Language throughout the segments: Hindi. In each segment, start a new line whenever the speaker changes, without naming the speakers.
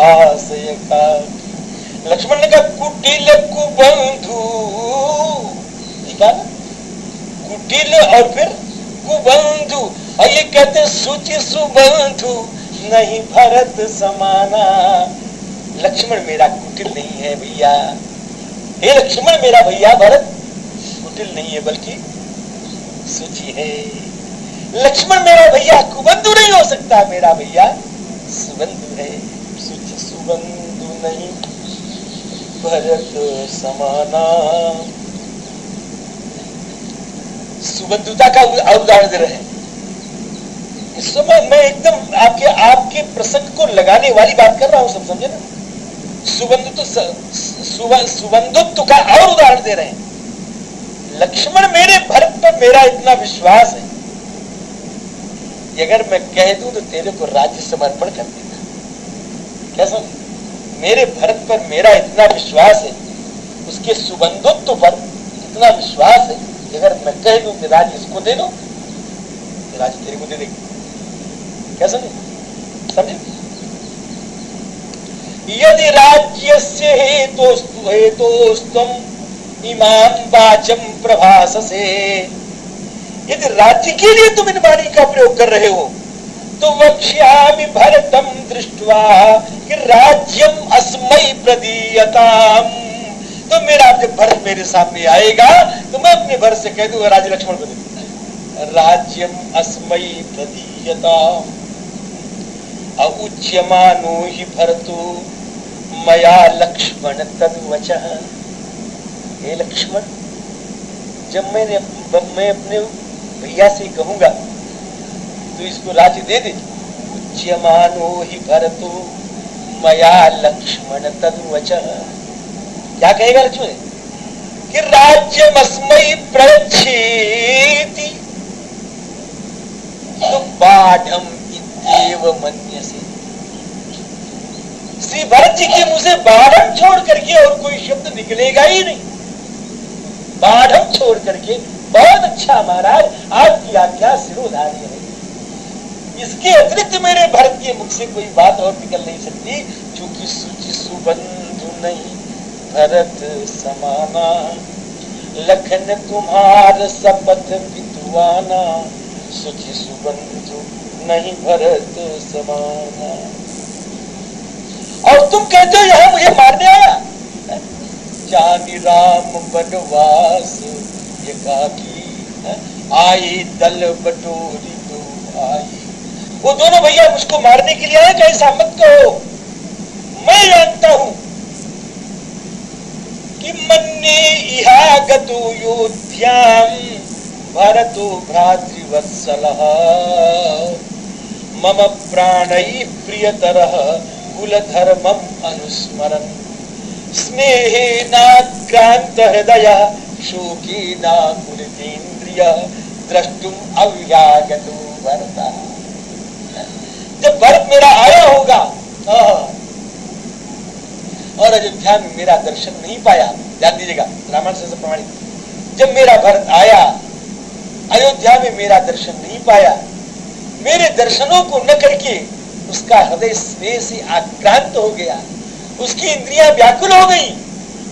प्रभास एकाकी। लक्ष्मण ने कहा कुटिल कुबंधु, ठीक है ना, कुटिल और फिर कुबंधु, और ये कहते सुचि सुबंधु नहीं भरत समाना। लक्ष्मण मेरा कुटिल नहीं है भैया, हे लक्ष्मण मेरा भैया भरत कुटिल नहीं है बल्कि सुचि है। लक्ष्मण मेरा भैया कुबंधु नहीं हो सकता, मेरा भैया सुबंधु है। सुचि सुबंधु नहीं भरत समाना। सुबंधुता का उदाहरण दे रहे हैं। इस समय मैं एकदम आपके प्रसंग को लगाने वाली बात कर रहा हूं, सब समझे ना। सुबंधुत्व का और उदाहरण दे रहे हैं। लक्ष्मण मेरे भरत पर मेरा इतना विश्वास है कि अगर मैं कह दूं तो तेरे को राज्य समर्पण कर देगा। क्या समझ, मेरे भरत पर मेरा इतना विश्वास है, उसके सुबंधुत्व पर इतना विश्वास है कि अगर मैं कह दूं कि राज्य इसको दे दो, राज्य तेरे को दे देगी। क्या समझे, समझे। यदि राज्यस्य हेतोस्तम इमाम वाचम प्रभाससे, यदि राज्य के लिए तुम इन वाणी का प्रयोग कर रहे हो तो वक्ष्यामि भरतम दृष्ट्वा कि राज्यम अस्मै प्रदीयताम। तो मेरा जब भरत मेरे सामने आएगा तो मैं अपने भरत से कह दूंगा राज्य लक्ष्मण को दे दूंगा। राज्यम अस्मै प्रदीयताम औच्यमानो हि भरतो मया लक्ष्मण तद्वचः। हे लक्ष्मण, जब मैं अपने भैया से कहूंगा तो इसको राज्य दे दे। उच्यमानो हि भरतो मया लक्ष्मण तद्वचः। क्या कहेगा लक्ष्मण कि राज्यमस्मै प्रयच्छेति तो बाढ़म इत्येव मन्यसे। श्री भरत जी के मुंह से बाढ़म छोड़ करके और कोई शब्द निकलेगा ही नहीं। बाढ़म छोड़ करके बहुत अच्छा महाराज, आपकी आज्ञा सिरोधार्य है। इसके अतिरिक्त मेरे भरत के मुख से कोई बात और निकल नहीं सकती, क्योंकि सुचि सुबंधु नहीं भरत समाना। लखन तुम्हार शपथ पितुआना, सुचि सुबंधु नहीं भरत समाना। और तुम कहते हो यहां मुझे मारने आया। जानी राम बनवास एकाकी, आई दल बटोरी दो आई। वो दोनों भैया मुझको मारने के लिए आए, कैसा मत कहो। मैं जानता हूं कि मन्ने इहागतो योध्याम भरतो भ्रातृवत्सलः मम प्राणैः प्रियतरः कुलधर्मम् अनुस्मरन् स्नेहेनाक्रांत हृदयः शोकेनाकुलितेन्द्रियः द्रष्टुम अव्यागतो भरतः। जब भरत मेरा आया होगा और अयोध्या में मेरा दर्शन नहीं पाया, ध्यान दीजिएगा रामायण से प्रमाणित, जब मेरा भरत आया अयोध्या में मेरा दर्शन नहीं पाया, मेरे दर्शनों को न करके उसका हृदय स्नेह से आक्रांत हो गया, उसकी इंद्रियां व्याकुल हो गई,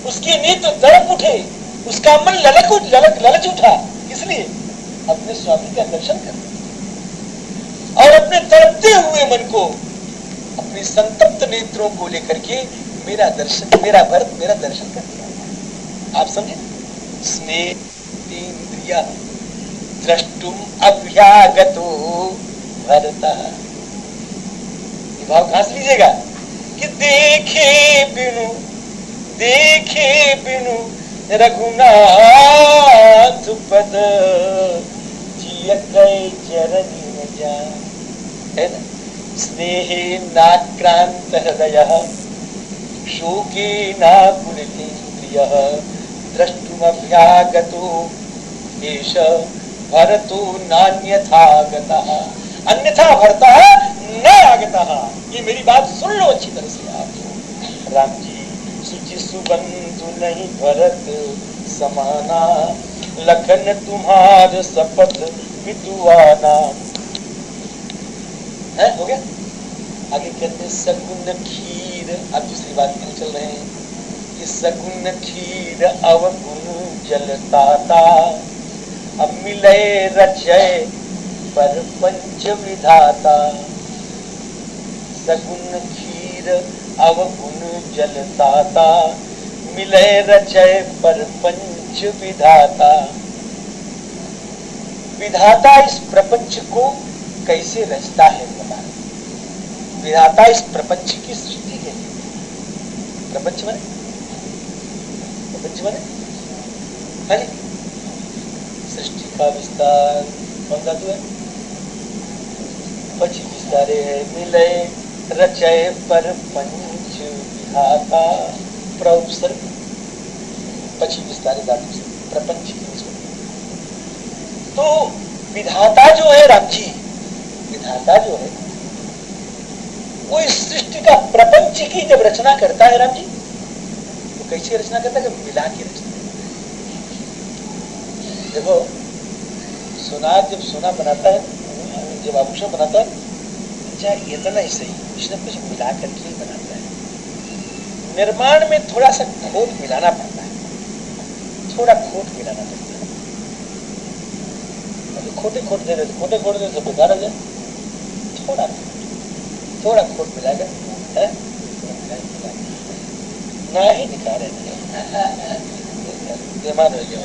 उसके नेत्र तड़प उठे, उसका मन ललच उठा। इसलिए अपने स्वामी का दर्शन कर और अपने तड़पते हुए मन को, अपने संतप्त नेत्रों को लेकर के मेरा भरत मेरा दर्शन कर दिया। आप समझे, स्नेह इंद्रिया द्रष्टुम अभ्यागतो भरतः। भाव घास लीजिएगा कि देखे बिनु रघुनाथ पद जिय गए चरनी न जा। है ना, स्नेहे नाक्रांत हृदयः शोके नाकुलितेन्द्रियः द्रष्टुमभ्यागतो एष भरतो नान्यथा गतः। अन्यथा भरता न आगतः। ये मेरी बात सुन लो अच्छी तरह से आप। राम जी, सुचि सुबंधु नहीं भरत समाना, लखन तुम्हार शपथ पितुआना। है हो गया। आगे कहते हैं सगुन खीर। अब दूसरी बात में चल रहे हैं कि सगुन खीर अवगुण जलताता, अब मिले रचय पर पंच विधाता। सगुन खीर अवगुण जलताता, मिले रचय पर पंच विधाता। विधाता इस प्रपंच को कैसे रचता है बता। विधाता इस प्रपंच की सृष्टि है। प्रपंच बने, प्रपंच बने है सृष्टि का विस्तार कौन धातु है? पच विस्तारे मिले रचय पर पंच विधाता। प्रउपसर्ग पची विस्तारे धातु से प्रपंच की। तो विधाता जो है राम जी, विधाता जो है वो इस सृष्टि का प्रपंच की जब रचना करता है राम जी, तो कैसी रचना करता है? जब मिला के रचना। देखो सोनार जब सोना बनाता है, जब आभूषण बनाता है, अच्छा इतना ही सही कुछ न कुछ मिला करके ही बनाता है। निर्माण में थोड़ा सा खोट मिलाना पड़ता है, थोड़ा खोट मिलाना पड़ता है। खोटे खोट दे रहे, खोटे खोट दे तो बेकार हो जाए। थोड़ा थोड़ा खोट मिलाकर है ना ही निकाले बेमान हो गया।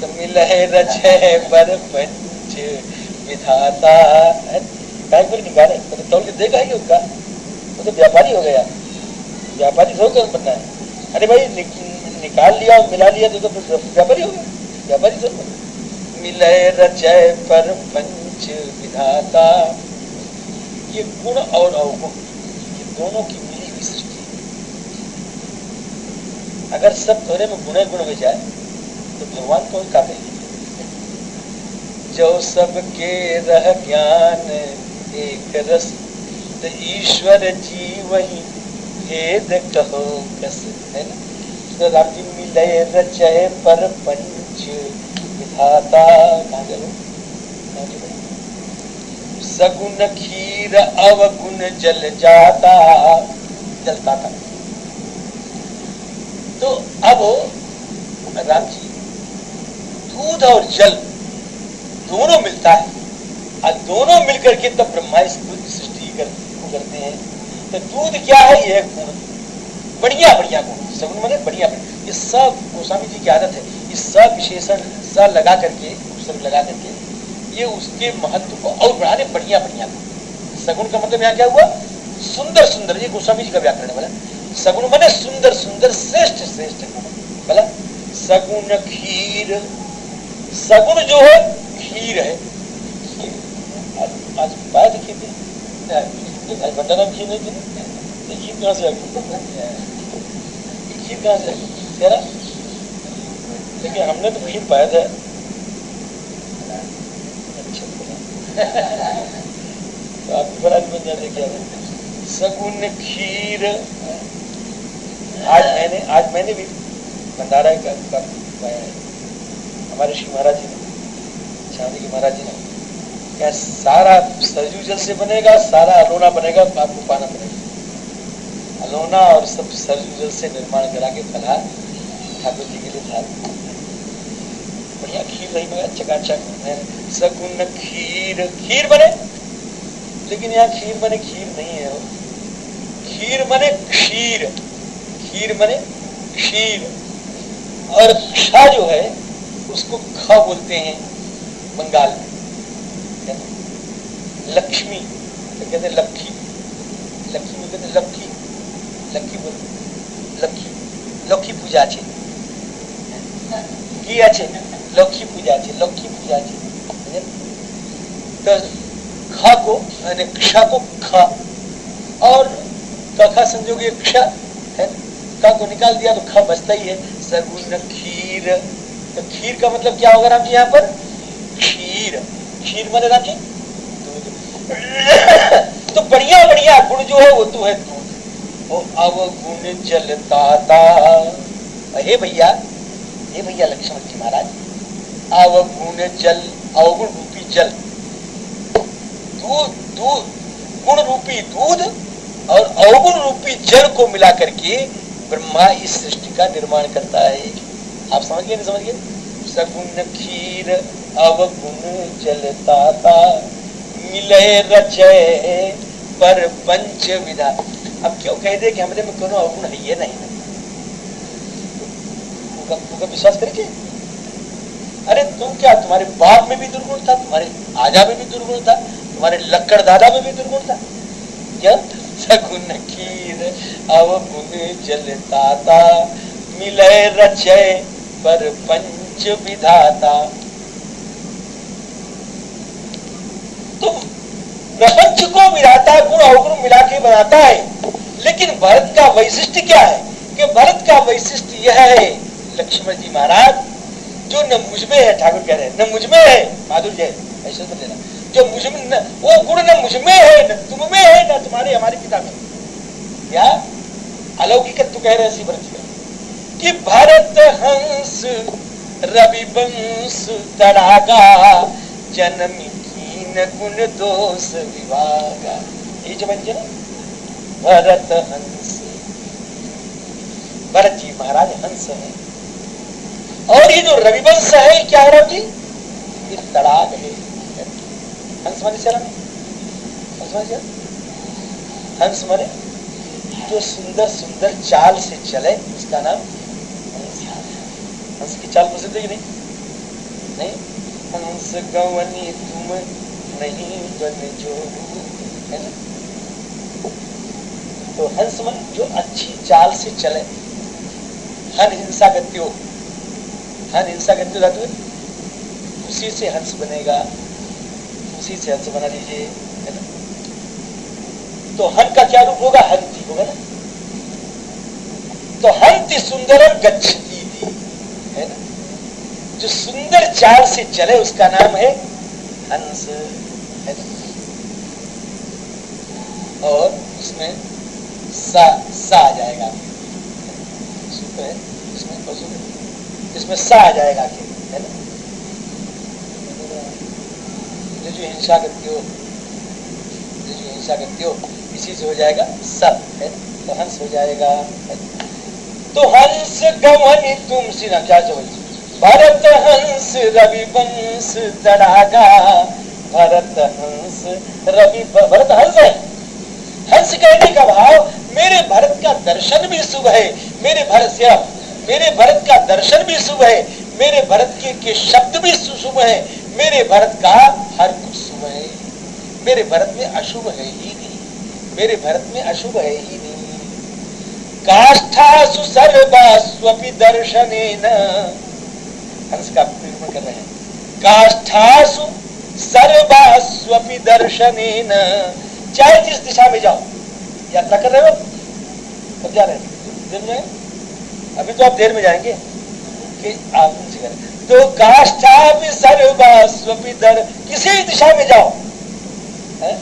तो मिले रचे पर पंच विधाता, काय पर निकाले तो तौल के देगा ही उसका, वो तो व्यापारी हो गया। व्यापारी हो गया बनना है। अरे भाई निकाल लिया मिला लिया तो व्यापारी हो गया, व्यापारी थोड़ा। मिले रचय पर पंच विधाता, ये गुण और अवगुण ये दोनों की मिली हुई सृष्टि है। अगर सब थोड़े में गुणे गुण हो जाए तो भगवान को क्या कहेंगे? जो सबके रह ज्ञान एक रस, तो ईश्वर जीव ही भेद कहो कस, है ना? तो राम जी मिले रचय पर पंच विधाता। सगुन खीर अवगुण जल जाता, जलता था। तो अब राम जी दूध और जल दोनों मिलता है, और दोनों मिलकर के तब ब्रह्मा इस सृष्टि करते हैं। तो दूध क्या है? ये गुण, बढ़िया बढ़िया गुण। सगुन माने बढ़िया बढ़िया। ये सब गोस्वामी जी की आदत है, ये सब विशेषण स लगा करके, उपसर्ग लगा करके ये उसके महत्व को और बढ़ाने बढ़िया बढ़िया गुण। सगुन का मतलब यहाँ क्या हुआ? सुंदर सुंदर। ये गोस्वामी जी का व्याकरण है बोला। सगुन माने सुंदर सुंदर, श्रेष्ठ श्रेष्ठ गुण बोला। सगुन खीर, सगुन जो है खीर है। आज पाया देखिए भंडारा में खीर नहीं थी, खीर कहाँ से आ गई? खीर कहाँ से तेरा? लेकिन हमने तो खीर पाया था। तो आप भी बड़ा बन जाते क्या? सगुन खीर। आज मैंने भी भंडारा का पाया है। हमारे श्री महाराज जी ने, चांदी के महाराज जी ने, क्या सारा सरजू जल से बनेगा, सारा अलोना बनेगा, आपको पाना पड़ेगा। अलोना और सब सरजू जल से निर्माण करा के फलहार ठाकुर जी के लिए थाल। बढ़िया खीर रही मगर चकाचक। सगुन खीर, खीर बने, लेकिन यहाँ खीर बने खीर नहीं है। खीर बने क्षीर, खीर बने क्षीर। औरक्षा जो है उसको ख बोलते हैं बंगाल में, लक्ष्मी तो कहते लक्खी, लक्ष्मी कहते लक्खी, लक्खी बोलते लक्खी, लक्खी पूजा छे की আছে लक्ष्मी पूजा छे, लक्ष्मी पूजा छे। तो ख को यानी क्ष को ख और क संजोगे क्ष है, क को निकाल दिया तो ख बचता ही है। सगुन खीर, तो खीर का मतलब क्या होगा राम जी यहाँ पर? खीर, खीर माने राम जी तो बढ़िया बढ़िया गुण जो है वो तो है दूध। और अवगुण जलताता, हे भैया, हे भैया लक्ष्मण जी महाराज, अवगुण जल, अवगुण रूपी जल, दूध दूध गुण रूपी दूध और अवगुण रूपी जल को मिला करके ब्रह्मा इस सृष्टि का निर्माण करता है। आप समझ गए, नहीं समझ गए? सगुण खीर अवगुण जलताता मिले रचय पर पंच विधा। अब क्यों कह दे कि हमने में कोनो अवगुण है, ये नहीं ना, तुमका विश्वास करके? अरे तुम क्या, तुम्हारे बाप में भी दुर्गुण था, तुम्हारे आजा में भी दुर्गुण था, तुम्हारे लक्कड़ दादा में भी दुर्गुण था। क्या? सगुण खीर अवगुण जलताता मिले रचय पर पंच विधाता। तो प्रपंच को विधाता गुण अवगुण मिला के बनाता है। लेकिन भरत का वैशिष्ट्य क्या है? कि भरत का वैशिष्ट्य यह है, लक्ष्मण जी महाराज, जो न मुझ में है, ठाकुर कह रहे हैं न मुझ में है, माधुर्य है, ऐसा समझ लेना, जो मुझ में वो गुण न मुझ में है, न तुम में है, न तुम्हारे हमारे पिता में। क्या अलौकिकत्व कह रहे हैं भरत कि भरत हंस रविवंश तड़ागा जन्मी कीन गुण दोष विभागा। ये जो बन गया भरत हंस, भरत जी महाराज हंस है। और ये जो रविवंश है क्या है राम जी? ये तड़ाग है। हंस माने चला, हंस माने चला, हंस माने जो सुंदर सुंदर चाल से चले उसका नाम हंस। हंस की चाल प्रसिद्ध है कि नहीं? नहीं, हंस गवनी तुम नहीं बन जो, है ना? तो हंस मन जो अच्छी चाल से चले, हन हिंसा गत्यो, हन हिंसा गत्यो धातु है, उसी से हंस बनेगा, उसी से हंस बना लीजिए, है ना? तो हन का क्या रूप होगा? हंती होगा ना। तो हंति सुंदरम गच्छति थी, है ना? जो सुंदर चाल से चले उसका नाम है हंस, है ना? और उसमें सा आ जाएगा, है इसमें सा आ जाएगा, है ना? जो हिंसा करती हो, जो हिंसा करती हो, इसी से हो जाएगा सब, है ना? तो हंस हो जाएगा। तो हंस गवनी तुम सीना क्या समझ, भरत हंस रविवंश तड़ागा, भरत हंस रवि, भरत हंस है। हंस कहने का भाव मेरे भरत का दर्शन भी शुभ है, मेरे भरत का दर्शन भी शुभ है, मेरे भरत के शब्द भी शुभ है, मेरे भरत का हर कुछ शुभ है। मेरे भरत में अशुभ है ही नहीं, मेरे भरत में अशुभ है ही नहीं। काष्ठासु सर्वास्वपि दर्शनेन, हंस का निरूपण कर रहे हैं, काष्ठासु सर्वास्वपि दर्शनेन। चाहे जिस दिशा में जाओ, यात्रा कर रहे हो, कब जा रहे हैं? देर में, अभी तो आप देर में जाएंगे कि आप तो काष्ठा भी सर्वास्वपि दर, किसी दिशा में जाओ, है?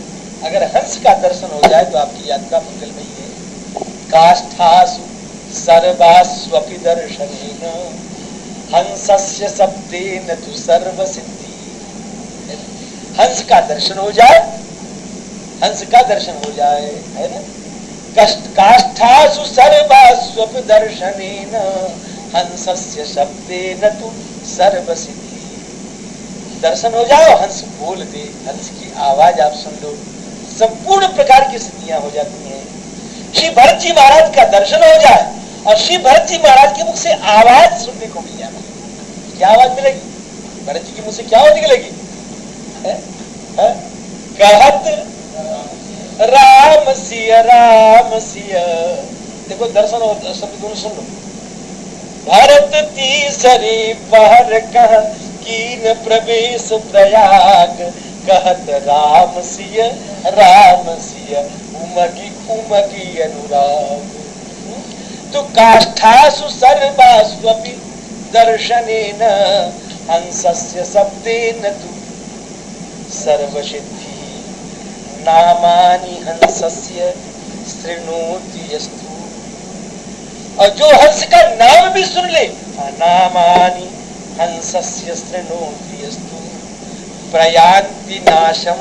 अगर हंस का दर्शन हो जाए तो आपकी यात्रा मंगलमयी है। काष्ठासु सर्वास्वपि दर्शनेन हंसस्य शब्देन तु सर्व सिद्धि। हंस का दर्शन हो जाए, हंस का दर्शन हो जाए, है ना? काष्ठासु सर्वास्वपि दर्शनेन हंसस्य शब्देन तु सर्व सिद्धि। दर्शन हो जाओ, हंस बोल दे, हंस की आवाज आप सुन लो, संपूर्ण प्रकार की सिद्धियां हो जाती हैं। श्री भरत जी महाराज का दर्शन हो जाए और श्री भरत जी महाराज के मुख से आवाज सुनने को मिल जाए। क्या आवाज मिलेगी? भरत जी के मुख से क्या आवाज निकलेगी? कहत राम सिया, राम सिया। देखो दर्शन और शब्द दोनों सुन लो। भरत तीसरे पहर कह कीन प्रवेश प्रयाग, कहत राम सिया, राम सिया उमगी उमगी अनुराग। तो काष्ठासु सर्वास्वपि दर्शनेन हंसस्य शब्देन तु सर्वसिद्धि। नामानि हंसस्य शृणोति यस्तु। और जो हंस का नाम भी सुन ले, नामानि हंसस्य शृणोति यस्तु प्रयान्ति नाशम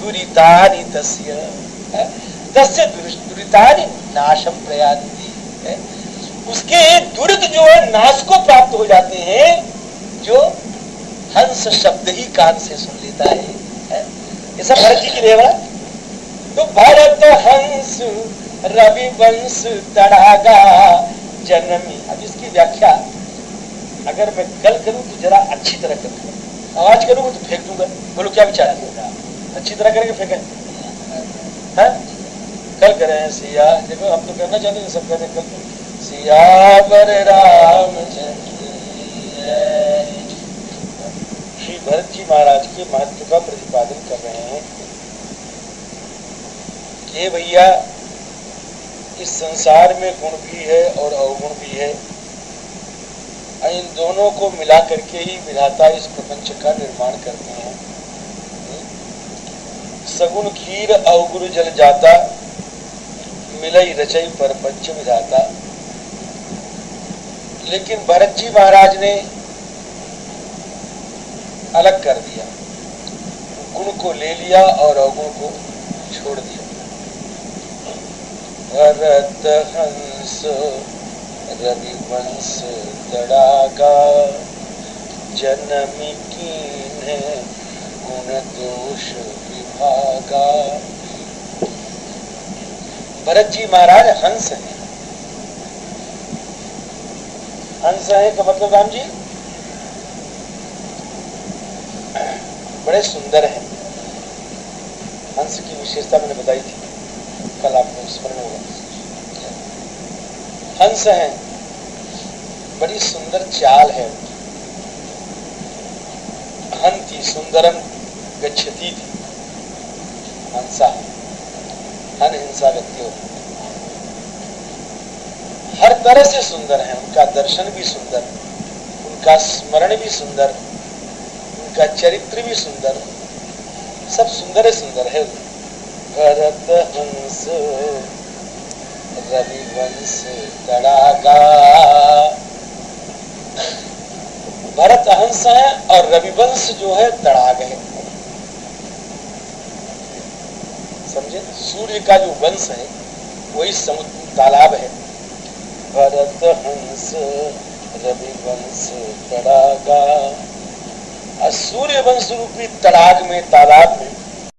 दुरितानि तस्य दुरितानि नाशम प्रयान्ति। उसके दुरित जो है नाश को प्राप्त हो जाते हैं जो हंस शब्द ही कान से सुन लेता है। ये सब भरत जी की लेवा। तो भरत हंस रविवंश तड़ागा जनमी। अब इसकी व्याख्या अगर मैं कल करूं तो जरा अच्छी तरह करूंगा, आज करूंगा तो फेंक दूंगा। बोलो क्या विचार है? अच्छी तरह करेंगे फेंकें? कल करें सिया, देखो हम तो करना चाहते हैं, सब करें कल। सियावर रामचंद्र। श्री भरत जी महाराज के महत्व का प्रतिपादन कर रहे हैं कि भैया इस संसार में गुण भी है और अवगुण भी है। इन दोनों को मिला करके ही विधाता इस प्रपंच का निर्माण करते हैं। सगुण खीर अवगुण जल जाता, मिलई रचई परपंच विधाता। लेकिन भरत जी महाराज ने अलग कर दिया, गुण को ले लिया और अवगुण को छोड़ दिया। भरत हंस रविवंश तड़ागा जनमी कीन्हे गुण दोष विभागा। भरत जी महाराज हंस हैं। हंस है का मतलब राम जी बड़े सुंदर हैं। हंस की विशेषता मैंने बताई थी कल, आपको स्मरण होगा। हंस हैं, बड़ी सुंदर चाल है। हंति सुंदरम गच्छति थी हंसा, हन हिंसा व्यक्ति हो। हर तरह से सुंदर है। उनका दर्शन भी सुंदर, उनका स्मरण भी सुंदर, उनका चरित्र भी सुंदर, सब सुंदर है। भरत हंस रविवंश तड़ागा। भरत हंस है और रविवंश जो है तड़ाग है। समझे? सूर्य का जो वंश है वही समुद्र तालाब है। भरत हंस रविवंश तड़ागा। सूर्य वंश रूपी तड़ाग में, तालाब में